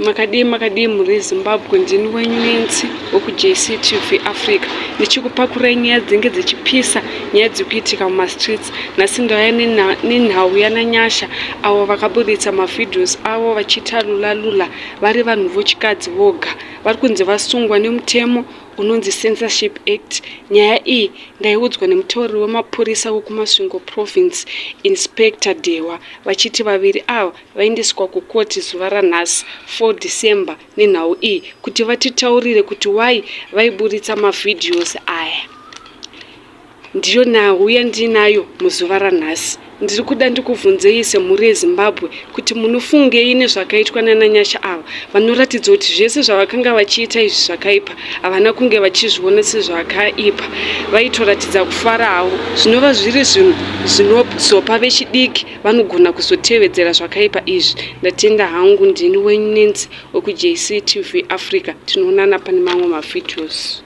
Makadi muri Zimbabwe ndini wenyu nenzi wekuJCTV Africa ndichikupakurai nyaya dzinge dzichipisa, nyaya dzikuitika mumastreets. Nhasi ndauya nenhau yaNanyasha avo vakabuditsa mavhidhios avo vachiita lula vari vanhu vechikadzi voga. Vari kunzi vasungwa nemutemo unonzi Censorship Act. Nyaya iyi ndaiudzwa nemutauriri wemapurisa wekumasvingo province, Inspector Dewa, vachiti vaviri ava vaendeswa kukoti zuva ranhasi 4 December nenhau iyi kuti vatitaurire kuti wai vaibuditsa mavhidhios aya. Ndiyo nhau yandinayo muzuva ranhasi. Ndiri kuda ndikubvunzei semhuri yeZimbabwe kuti munofungei nezvakaitwa naNanyasha ava vanoratidza kuti zvese zvavakanga vachiita izvi zvakaipa havana kunge vachizviona sezvakaipa, vaitoratidza kufara havo. Zvinova zviri zvinhu zvinozopa vechidiki vanogona kuzotevedzera zvakaipa izvi. Ndatenda hangu, ndini wenyu nenzi wekuJCTV Africa. Tinoonana pane mamwe mavhidhios.